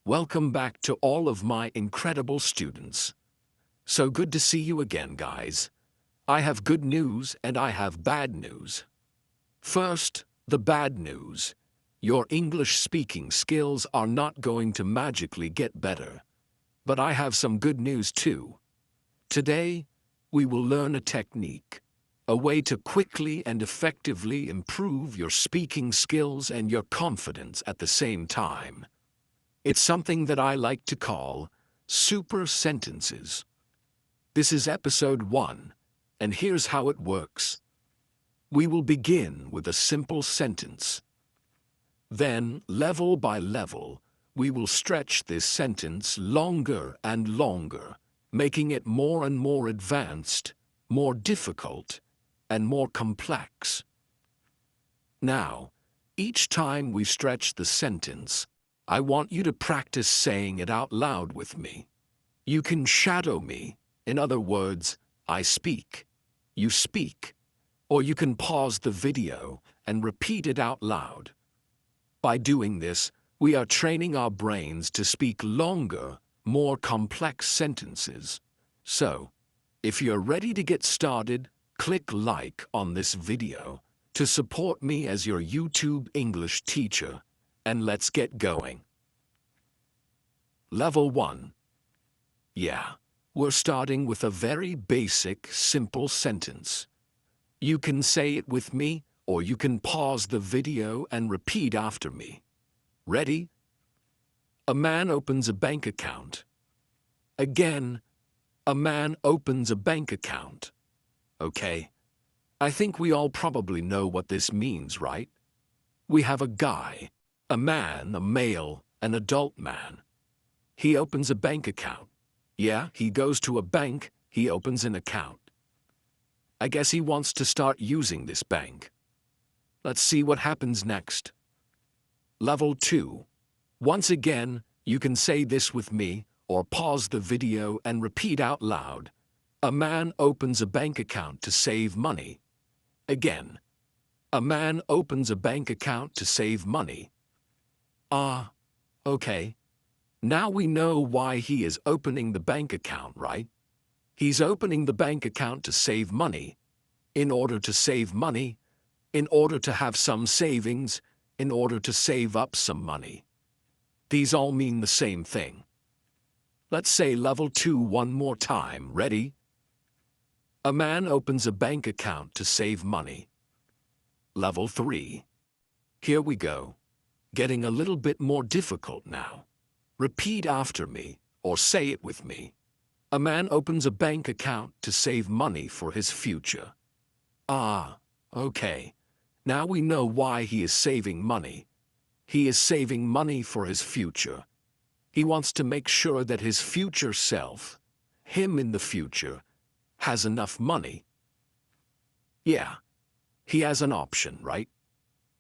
Welcome back to all of my incredible students. So good to see you again, guys. I have good news and I have bad news. First, the bad news. Your English speaking skills are not going to magically get better. But I have some good news too. Today, we will learn a technique, a way to quickly and effectively improve your speaking skills and your confidence at the same time. It's something that I like to call super sentences. This is episode 1, and here's how it works. We will begin with a simple sentence. Then, level by level, we will stretch this sentence longer and longer, making it more and more advanced, more difficult, and more complex. Now, each time we stretch the sentence, I want you to practice saying it out loud with me. You can shadow me. In other words, I speak, you speak. Or you can pause the video and repeat it out loud. By doing this, we are training our brains to speak longer, more complex sentences. So, if you're ready to get started, click like on this video to support me as your YouTube English teacher. And let's get going. Level 1. Yeah, we're starting with a very basic, simple sentence. You can say it with me, or you can pause the video and repeat after me. Ready? A man opens a bank account. Again, a man opens a bank account. Okay, I think we all probably know what this means, right? We have a guy. A man, a male, an adult man. He opens a bank account. Yeah, he goes to a bank, he opens an account. I guess he wants to start using this bank. Let's see what happens next. Level 2. Once again, you can say this with me, or pause the video and repeat out loud. A man opens a bank account to save money. Again. A man opens a bank account to save money. Okay. Now we know why he is opening the bank account, right? He's opening the bank account to save money. In order to save money, in order to have some savings, in order to save up some money. These all mean the same thing. Let's say level 2 one more time. Ready? A man opens a bank account to save money. Level 3. Here we go. Getting a little bit more difficult now. Repeat after me, or say it with me. A man opens a bank account to save money for his future. Okay. Now we know why he is saving money. He is saving money for his future. He wants to make sure that his future self, him in the future, has enough money. Yeah, he has an option, right?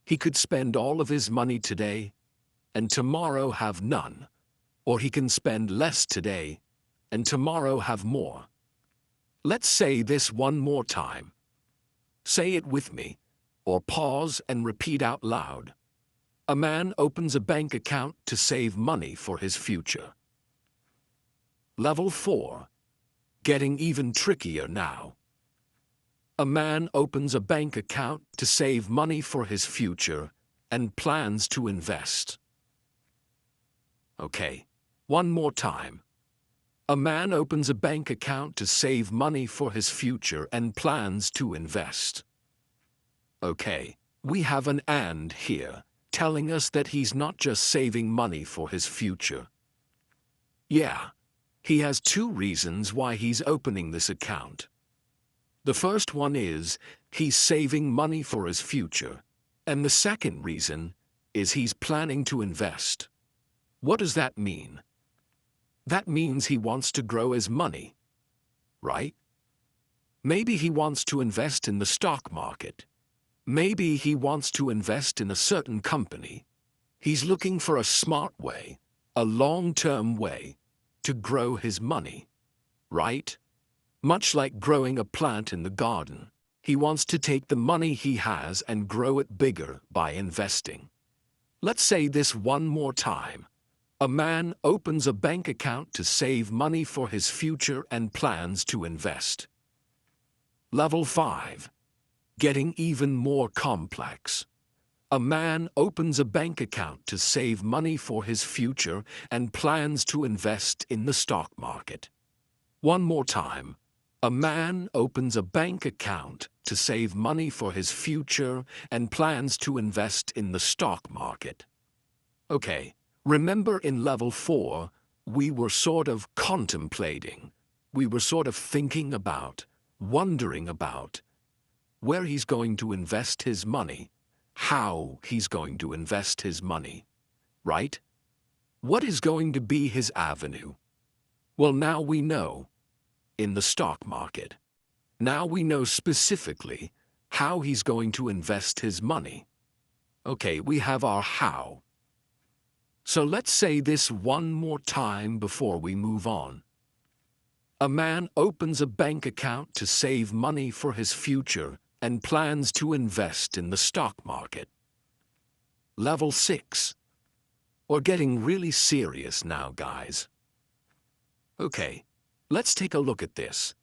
He could spend all of his money today, and tomorrow have none. Or he can spend less today, and tomorrow have more. Let's say this one more time. Say it with me, or pause and repeat out loud. A man opens a bank account to save money for his future. Level 4. Getting even trickier now. A man opens a bank account to save money for his future and plans to invest. Okay, one more time. A man opens a bank account to save money for his future and plans to invest. Okay, we have an "and" here, telling us that he's not just saving money for his future. Yeah, he has 2 reasons why he's opening this account. The first one is, he's saving money for his future. And the second reason is he's planning to invest. What does that mean? That means he wants to grow his money, right? Maybe he wants to invest in the stock market. Maybe he wants to invest in a certain company. He's looking for a smart way, a long-term way, to grow his money, right? Much like growing a plant in the garden, he wants to take the money he has and grow it bigger by investing. Let's say this one more time. A man opens a bank account to save money for his future and plans to invest. Level 5. Getting even more complex. A man opens a bank account to save money for his future and plans to invest in the stock market. One more time. A man opens a bank account to save money for his future and plans to invest in the stock market. Okay, remember in level 4, we were sort of contemplating. We were sort of thinking about, wondering about where he's going to invest his money, how he's going to invest his money, right? What is going to be his avenue? Well, now we know. In the stock market. Now we know specifically how he's going to invest his money. Okay, we have our how. So let's say this one more time before we move on. A man opens a bank account to save money for his future and plans to invest in the stock market. Level 6. We're getting really serious now, guys. Okay. Let's take a look at this.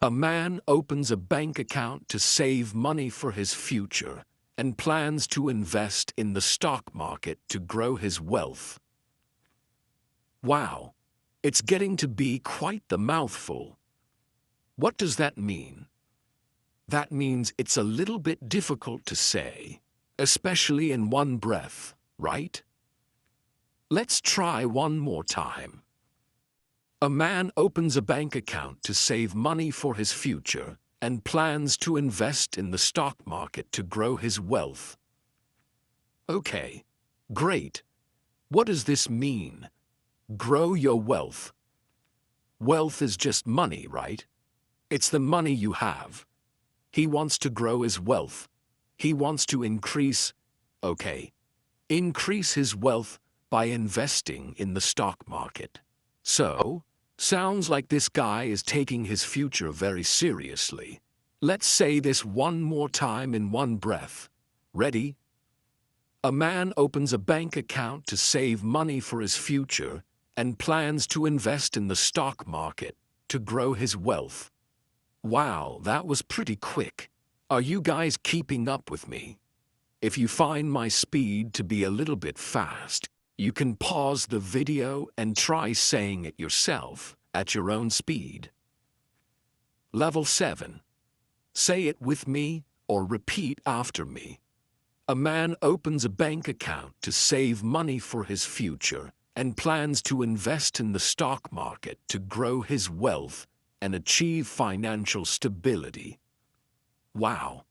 A man opens a bank account to save money for his future and plans to invest in the stock market to grow his wealth. Wow, it's getting to be quite the mouthful. What does that mean? That means it's a little bit difficult to say, especially in one breath, right? Let's try one more time. A man opens a bank account to save money for his future and plans to invest in the stock market to grow his wealth. Okay, great. What does this mean? Grow your wealth. Wealth is just money, right? It's the money you have. He wants to grow his wealth. He wants to increase his wealth by investing in the stock market. So, sounds like this guy is taking his future very seriously. Let's say this one more time in one breath. Ready? A man opens a bank account to save money for his future and plans to invest in the stock market to grow his wealth. Wow, that was pretty quick. Are you guys keeping up with me? If you find my speed to be a little bit fast, you can pause the video and try saying it yourself at your own speed. Level 7. Say it with me or repeat after me. A man opens a bank account to save money for his future and plans to invest in the stock market to grow his wealth and achieve financial stability. Wow.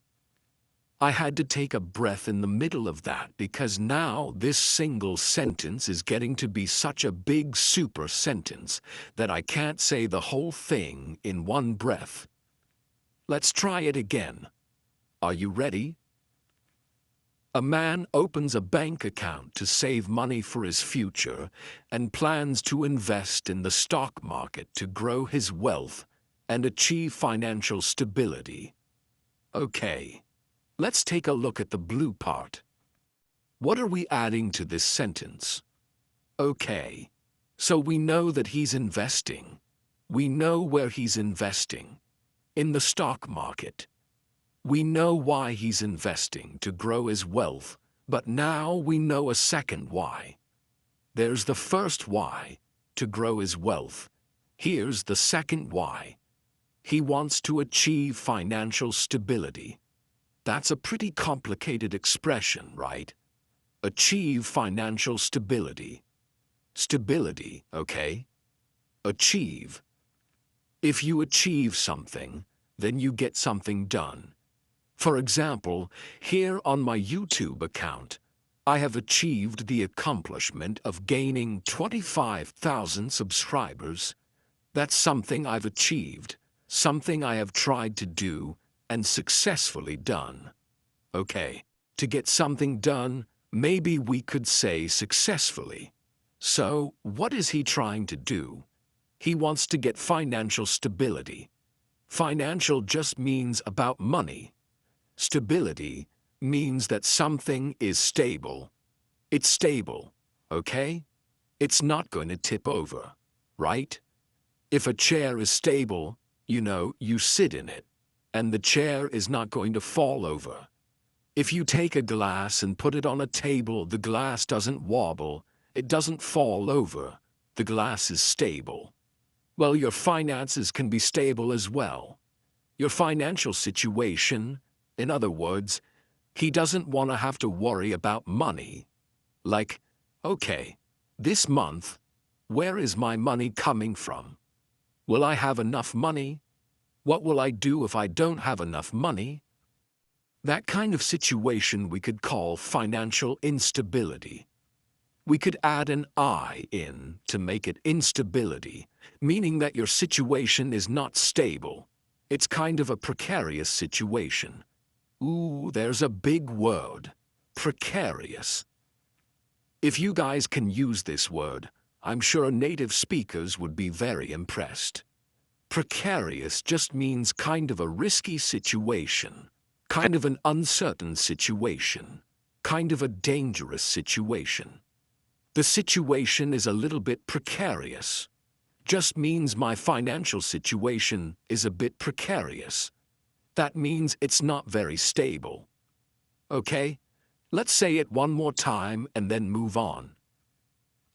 I had to take a breath in the middle of that because now this single sentence is getting to be such a big super sentence that I can't say the whole thing in one breath. Let's try it again. Are you ready? A man opens a bank account to save money for his future and plans to invest in the stock market to grow his wealth and achieve financial stability. Okay. Let's take a look at the blue part. What are we adding to this sentence? Okay, so we know that he's investing. We know where he's investing. In the stock market. We know why he's investing to grow his wealth, but now we know a second why. There's the first why, to grow his wealth. Here's the second why. He wants to achieve financial stability. That's a pretty complicated expression, right? Achieve financial stability. Stability, okay? Achieve. If you achieve something, then you get something done. For example, here on my YouTube account, I have achieved the accomplishment of gaining 25,000 subscribers. That's something I've achieved, something I have tried to do, and successfully done. Okay, to get something done, maybe we could say successfully. So, what is he trying to do? He wants to get financial stability. Financial just means about money. Stability means that something is stable. It's stable, okay? It's not going to tip over, right? If a chair is stable, you sit in it, and the chair is not going to fall over. If you take a glass and put it on a table, the glass doesn't wobble, it doesn't fall over, the glass is stable. Well, your finances can be stable as well. Your financial situation, in other words, he doesn't want to have to worry about money. Like, okay, this month, where is my money coming from? Will I have enough money? What will I do if I don't have enough money? That kind of situation we could call financial instability. We could add an I in to make it instability, meaning that your situation is not stable. It's kind of a precarious situation. Ooh, there's a big word. Precarious. If you guys can use this word, I'm sure native speakers would be very impressed. Precarious just means kind of a risky situation, kind of an uncertain situation, kind of a dangerous situation. The situation is a little bit precarious. Just means my financial situation is a bit precarious. That means it's not very stable. Okay? Let's say it one more time and then move on.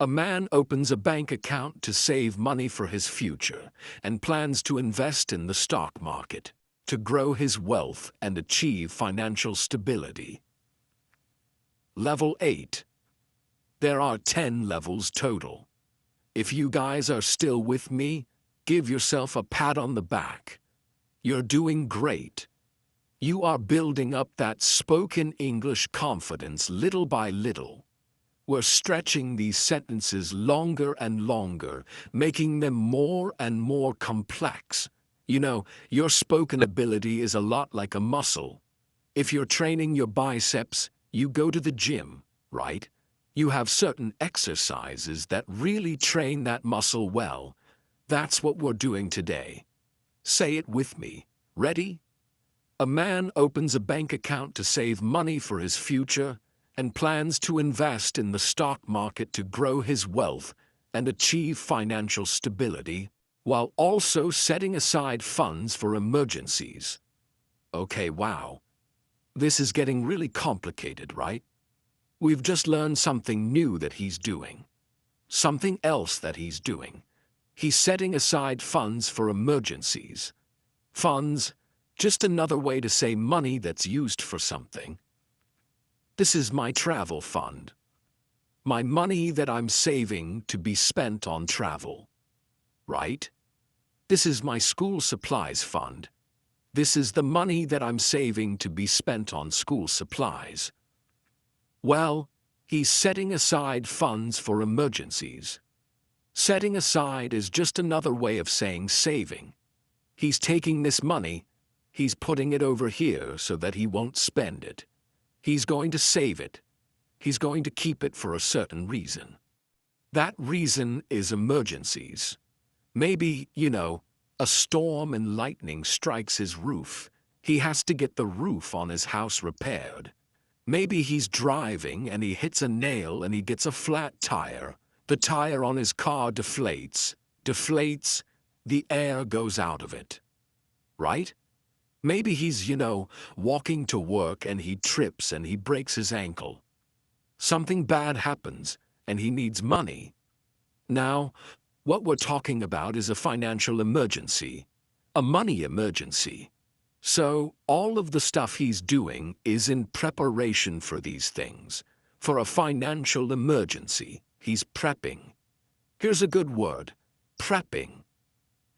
A man opens a bank account to save money for his future and plans to invest in the stock market to grow his wealth and achieve financial stability. Level 8. There are 10 levels total. If you guys are still with me, give yourself a pat on the back. You're doing great. You are building up that spoken English confidence little by little. We're stretching these sentences longer and longer, making them more and more complex. Your spoken ability is a lot like a muscle. If you're training your biceps, you go to the gym, right? You have certain exercises that really train that muscle well. That's what we're doing today. Say it with me. Ready? A man opens a bank account to save money for his future and plans to invest in the stock market to grow his wealth and achieve financial stability, while also setting aside funds for emergencies. Okay, wow. This is getting really complicated, right? We've just learned something new that he's doing. Something else that he's doing. He's setting aside funds for emergencies. Funds, just another way to say money that's used for something. This is my travel fund. My money that I'm saving to be spent on travel. Right? This is my school supplies fund. This is the money that I'm saving to be spent on school supplies. Well, he's setting aside funds for emergencies. Setting aside is just another way of saying saving. He's taking this money, he's putting it over here so that he won't spend it. He's going to save it. He's going to keep it for a certain reason. That reason is emergencies. Maybe, a storm and lightning strikes his roof. He has to get the roof on his house repaired. Maybe he's driving and he hits a nail and he gets a flat tire. The tire on his car deflates, the air goes out of it. Right? Maybe he's, walking to work and he trips and he breaks his ankle. Something bad happens and he needs money. Now, what we're talking about is a financial emergency, a money emergency. So, all of the stuff he's doing is in preparation for these things. For a financial emergency, he's prepping. Here's a good word, prepping.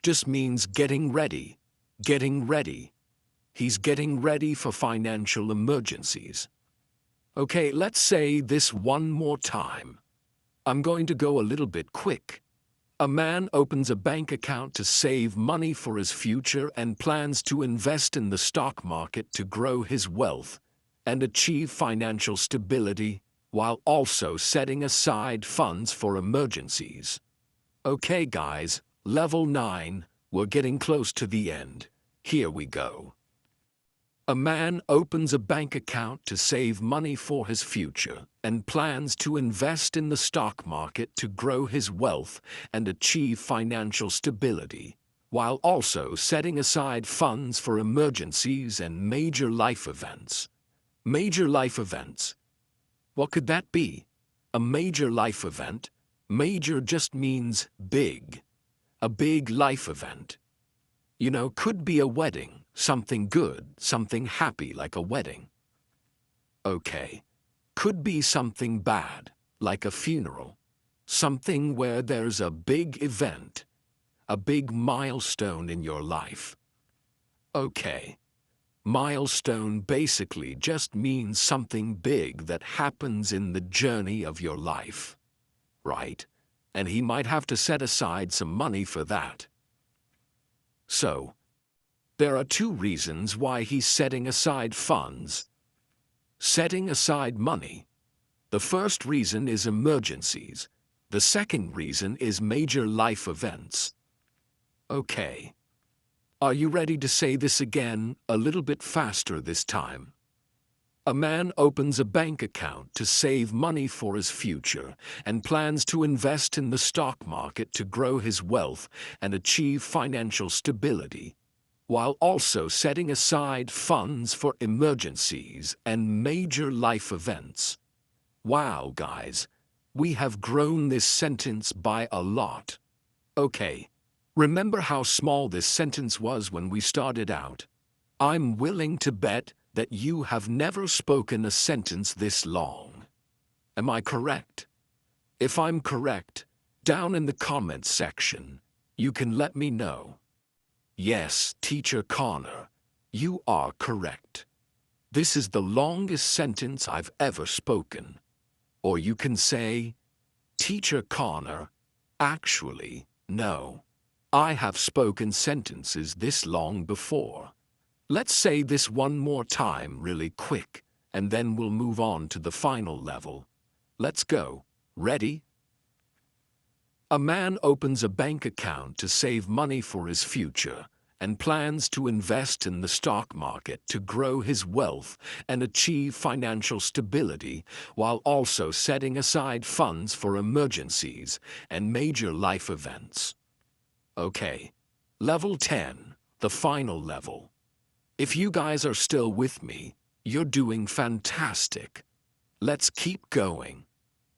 Just means getting ready, getting ready. He's getting ready for financial emergencies. Okay, let's say this one more time. I'm going to go a little bit quick. A man opens a bank account to save money for his future and plans to invest in the stock market to grow his wealth and achieve financial stability while also setting aside funds for emergencies. Okay, guys, level 9, we're getting close to the end. Here we go. A man opens a bank account to save money for his future and plans to invest in the stock market to grow his wealth and achieve financial stability, while also setting aside funds for emergencies and major life events. Major life events. What could that be? A major life event? Major just means big. A big life event. Could be a wedding, something good, something happy like a wedding. Okay. Could be something bad, like a funeral. Something where there's a big event, a big milestone in your life. Okay. Milestone basically just means something big that happens in the journey of your life. Right? And he might have to set aside some money for that. So, there are two reasons why he's setting aside funds. Setting aside money. The first reason is emergencies. The second reason is major life events. Okay. Are you ready to say this again, a little bit faster this time? A man opens a bank account to save money for his future and plans to invest in the stock market to grow his wealth and achieve financial stability, while also setting aside funds for emergencies and major life events. Wow, guys, we have grown this sentence by a lot. Okay, remember how small this sentence was when we started out? I'm willing to bet that you have never spoken a sentence this long. Am I correct? If I'm correct, down in the comments section, you can let me know. Yes, Teacher Connor, you are correct. This is the longest sentence I've ever spoken. Or you can say, Teacher Connor, actually, no. I have spoken sentences this long before. Let's say this one more time really quick, and then we'll move on to the final level. Let's go. Ready? A man opens a bank account to save money for his future and plans to invest in the stock market to grow his wealth and achieve financial stability while also setting aside funds for emergencies and major life events. Okay. Level 10, the final level. If you guys are still with me, you're doing fantastic. Let's keep going.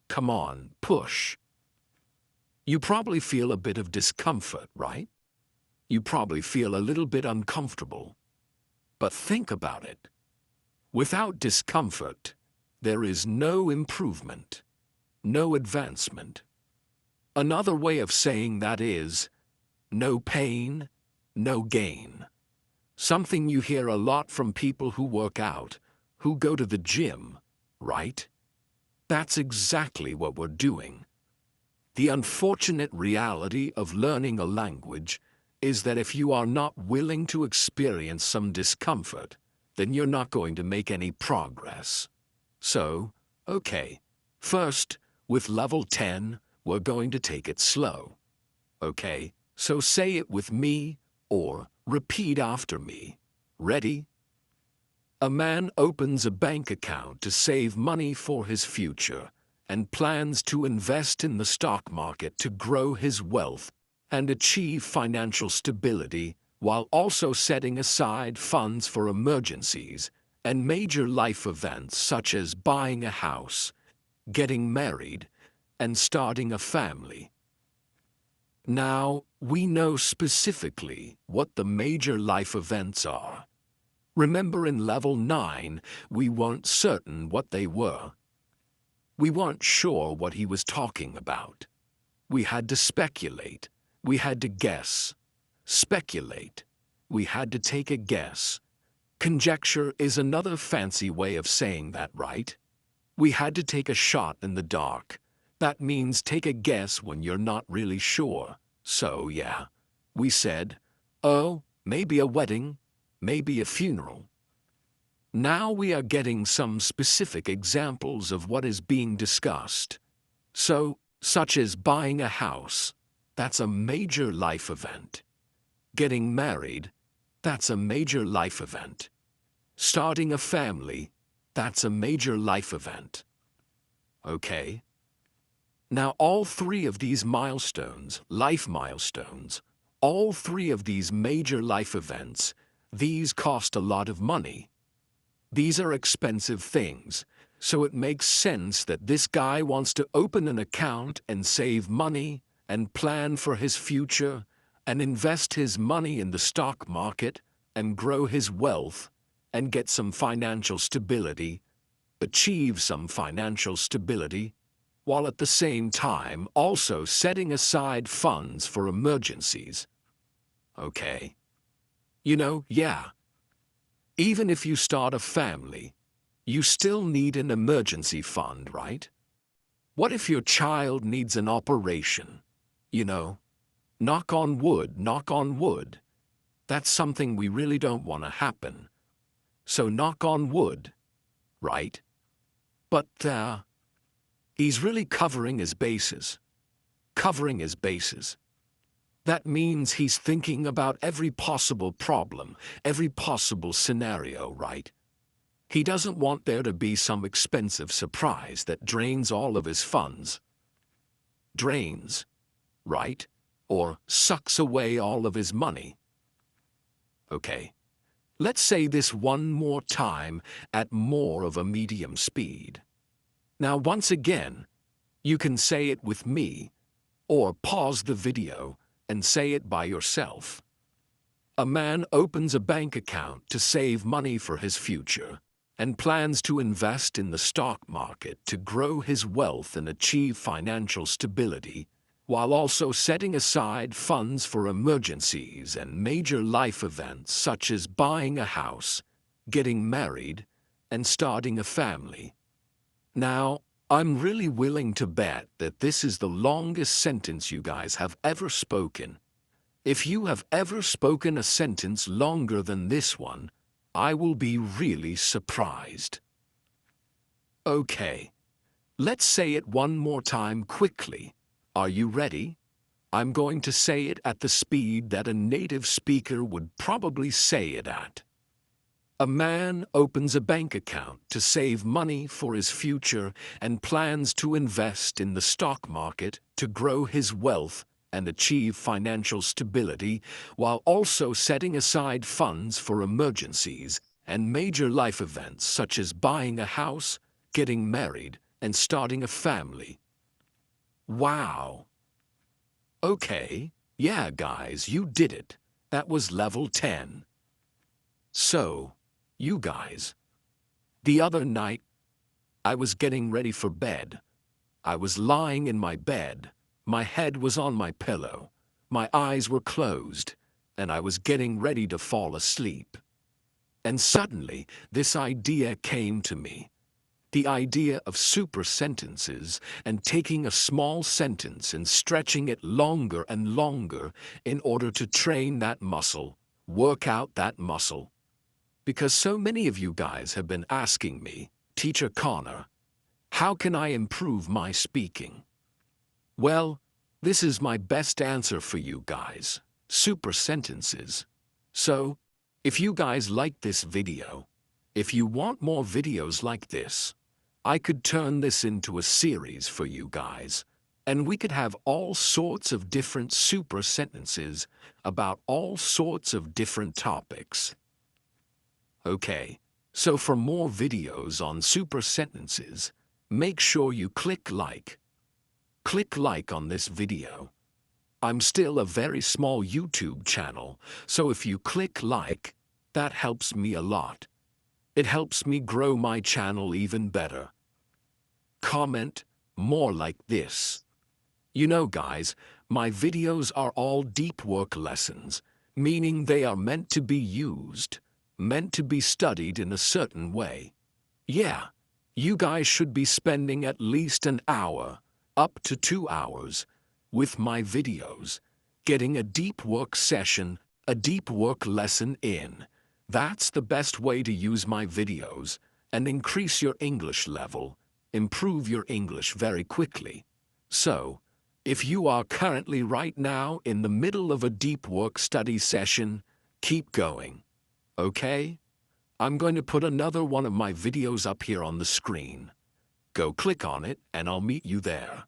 Come on, push. You probably feel a bit of discomfort, right? You probably feel a little bit uncomfortable. But think about it. Without discomfort, there is no improvement, no advancement. Another way of saying that is, no pain, no gain. Something you hear a lot from people who work out, who go to the gym, right? That's exactly what we're doing. The unfortunate reality of learning a language is that if you are not willing to experience some discomfort, then you're not going to make any progress. So, okay, first, with level 10, we're going to take it slow. Okay, so say it with me or repeat after me. Ready? A man opens a bank account to save money for his future and plans to invest in the stock market to grow his wealth and achieve financial stability while also setting aside funds for emergencies and major life events such as buying a house, getting married, and starting a family. Now, we know specifically what the major life events are. Remember in level 9, we weren't certain what they were. We weren't sure what he was talking about. We had to speculate. We had to guess. Speculate. We had to take a guess. Conjecture is another fancy way of saying that, right? We had to take a shot in the dark. That means take a guess when you're not really sure. So, yeah, we said, oh, maybe a wedding, maybe a funeral. Now we are getting some specific examples of what is being discussed. So, such as buying a house, that's a major life event. Getting married, that's a major life event. starting a family, that's a major life event. Okay? Now all three of these milestones, life milestones, all three of these major life events, these cost a lot of money. These are expensive things, so it makes sense that this guy wants to open an account and save money and plan for his future and invest his money in the stock market and grow his wealth and get some financial stability, achieve some financial stability, while at the same time also setting aside funds for emergencies. Okay. Yeah. Even if you start a family, you still need an emergency fund, right? What if your child needs an operation? Knock on wood, knock on wood. That's something we really don't want to happen. So knock on wood, right? But, he's really covering his bases. Covering his bases. That means he's thinking about every possible problem, every possible scenario, right? He doesn't want there to be some expensive surprise that drains all of his funds. Drains, right? Or sucks away all of his money. Okay. Let's say this one more time at more of a medium speed. Now once again, you can say it with me, or pause the video and say it by yourself. A man opens a bank account to save money for his future and plans to invest in the stock market to grow his wealth and achieve financial stability, while also setting aside funds for emergencies and major life events such as buying a house, getting married, and starting a family. Now, I'm really willing to bet that this is the longest sentence you guys have ever spoken. If you have ever spoken a sentence longer than this one, I will be really surprised. Okay, let's say it one more time quickly. Are you ready? I'm going to say it at the speed that a native speaker would probably say it at. A man opens a bank account to save money for his future and plans to invest in the stock market to grow his wealth and achieve financial stability, while also setting aside funds for emergencies and major life events such as buying a house, getting married, and starting a family. Wow. Okay, yeah guys, you did it. That was level 10. So, you guys, the other night, I was getting ready for bed. I was lying in my bed, my head was on my pillow, my eyes were closed, and I was getting ready to fall asleep. And suddenly, this idea came to me. The idea of super sentences and taking a small sentence and stretching it longer and longer in order to train that muscle, work out that muscle. Because so many of you guys have been asking me, Teacher Connor, how can I improve my speaking? Well, this is my best answer for you guys, super sentences. So, if you guys like this video, if you want more videos like this, I could turn this into a series for you guys, and we could have all sorts of different super sentences about all sorts of different topics. Okay, so for more videos on super sentences, make sure you click like. Click like on this video. I'm still a very small YouTube channel, so if you click like, that helps me a lot. It helps me grow my channel even better. Comment more like this. Guys, my videos are all deep work lessons, meaning they are meant to be used, meant to be studied in a certain way. Yeah, you guys should be spending at least an hour, up to 2 hours, with my videos, getting a deep work session, a deep work lesson in. That's the best way to use my videos and increase your English level, improve your English very quickly. So, if you are currently right now in the middle of a deep work study session, keep going. Okay? I'm going to put another one of my videos up here on the screen. Go click on it and I'll meet you there.